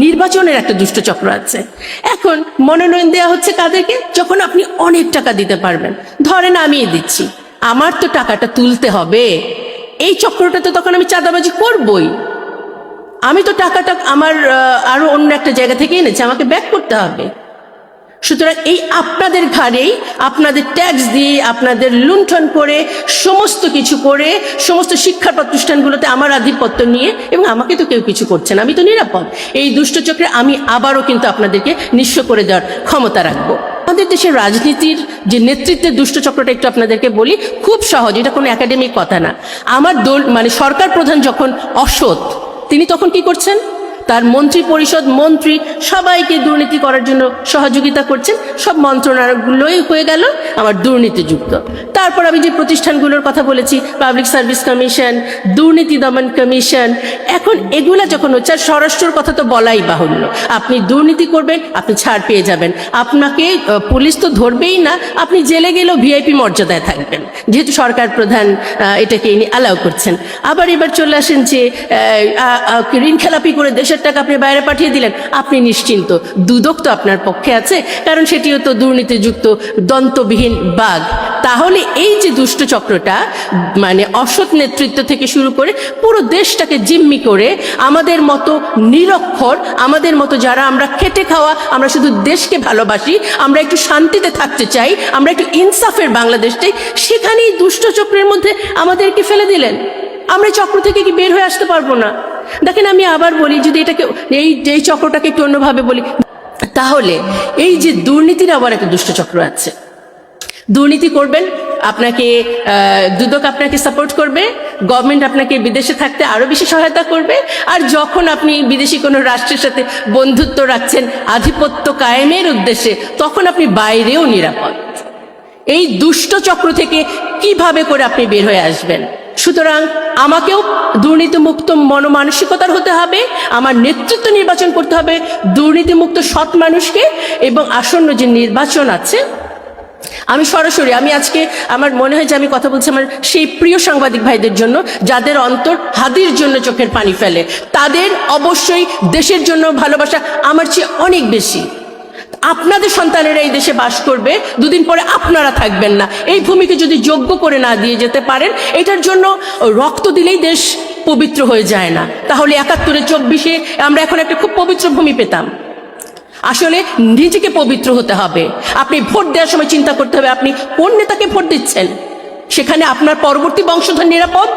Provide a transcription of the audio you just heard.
নির্বাচনের একটা দুষ্ট চক্র আছে। এখন মনোনয়ন দেওয়া হচ্ছে কাদেরকে? যখন আপনি অনেক টাকা দিতে পারবেন, ধরেন আমি দিচ্ছি, আমার তো টাকাটা তুলতে হবে, এই চক্রটা তো তখন আমি চাঁদাবাজি করবই। আমি তো টাকাটা আমার আরো অন্য একটা জায়গা থেকে এনেছি, আমাকে ব্যাক করতে হবে। সুতরাং এই আপনাদের ঘাড়েই আপনাদের ট্যাক্স দিয়ে, আপনাদের লুণ্ঠন করে, সমস্ত কিছু করে, সমস্ত শিক্ষা প্রতিষ্ঠানগুলোতে আমার আধিপত্য নিয়ে, এবং আমাকে তো কেউ কিছু করছে না, আমি তো নিরাপদ। এই দুষ্টচক্রে আমি আবারও কিন্তু আপনাদেরকে নিঃস্ব করে দেওয়ার ক্ষমতা রাখবো। আমাদের দেশের রাজনীতির যে নেতৃত্বের দুষ্টচক্রটা একটু আপনাদেরকে বলি, খুব সহজ, এটা কোনো একাডেমিক কথা না। আমার দল মানে সরকার প্রধান যখন অসৎ, তিনি তখন কি করছেন? তার মন্ত্রী পরিষদ, মন্ত্রী সবাইকে দুর্নীতি করার জন্য সহযোগিতা করছেন। সব মন্ত্রণালয়গুলোই হয়ে গেল আমার দুর্নীতিযুক্ত। তারপর আমি যে প্রতিষ্ঠানগুলোর কথা বলেছি, পাবলিক সার্ভিস কমিশন, দুর্নীতি দমন কমিশন, এখন এগুলা যখন হচ্ছে, আর স্বরাষ্ট্রের কথা তো বলাই বাহুল্য, আপনি দুর্নীতি করবেন, আপনি ছাড় পেয়ে যাবেন, আপনাকে পুলিশ তো ধরবেই না, আপনি জেলে গেলেও ভিআইপি মর্যাদায় থাকবেন, যেহেতু সরকার প্রধান এটাকে ইনি অ্যালাউ করছেন। আবার এবার চলে আসেন যে ঋণ খেলাপি করে দেশের টাকা আপনি বাইরে পাঠিয়ে দিলেন, আপনি নিশ্চিন্ত, দুদক তো আপনার পক্ষে আছে, কারণ সেটিও তো দুর্নীতিযুক্ত দন্তবিহীন বাঘ। তাহলে এই যে দুষ্ট চক্রটা, মানে অসৎ নেতৃত্ব থেকে শুরু করে পুরো দেশটাকে জিম্মি করে, আমাদের মতো নিরক্ষর, আমাদের মতো যারা আমরা খেটে খাওয়া, আমরা শুধু দেশকে ভালোবাসি, আমরা একটু শান্তিতে থাকতে চাই, আমরা একটু ইনসাফের বাংলাদেশ চাই, সেখানেই দুষ্ট চক্রের মধ্যে আমাদেরকে ফেলে দিলেন। আমরা চক্র থেকে কি বের হয়ে আসতে পারবো না? দেখেন, আমি আবার বলি, যদি এটাকে এই চক্রটাকে একটু অন্যভাবে বলি, তাহলে এই যে দুর্নীতির আবার একটা দুষ্ট চক্র আছে। দুর্নীতি করবেন, আপনাকে দুদক আপনাকে সাপোর্ট করবে, গভর্নমেন্ট আপনাকে বিদেশে থাকতে আরো বেশি সহায়তা করবে, আর যখন আপনি বিদেশি কোনো রাষ্ট্রের সাথে বন্ধুত্ব রাখছেন আধিপত্য কায়েমের উদ্দেশ্যে, তখন আপনি বাইরেও নিরাপদ। এই দুষ্ট চক্র থেকে কিভাবে করে আপনি বের হয়ে আসবেন? সুতরাং আমাকেও দুর্নীতিমুক্ত মনমানসিকতার হতে হবে, আমার নেতৃত্ব নির্বাচন করতে হবে দুর্নীতিমুক্ত সৎ মানুষকে, এবং আসন্ন যে নির্বাচন আছে, আমি সরাসরি, আমি আজকে আমার মনে হয় যে আমি কথা বলছি আমার সেই প্রিয় সাংবাদিক ভাইদের জন্য, যাদের অন্তর হাদির জন্য চোখের পানি ফেলে, তাদের অবশ্যই দেশের জন্য ভালোবাসা আমার চেয়ে অনেক বেশি। আপনাদের সন্তানেরা এই দেশে বাস করবে, দুদিন পরে আপনারা থাকবেন না। এই ভূমিকে যদি যোগ্য করে না দিয়ে যেতে পারেন, এটার জন্য রক্ত দিলেই দেশ পবিত্র হয়ে যায় না। তাহলে ৭১-এ ২৪-এ আমরা এখন একটা খুব পবিত্র ভূমি পেতাম। আসলে নিজেকে পবিত্র হতে হবে। আপনি ভোট দেওয়ার সময় চিন্তা করতে হবে আপনি কোন নেতাকে ভোট দিচ্ছেন, সেখানে আপনার পরবর্তী বংশধর নিরাপদ।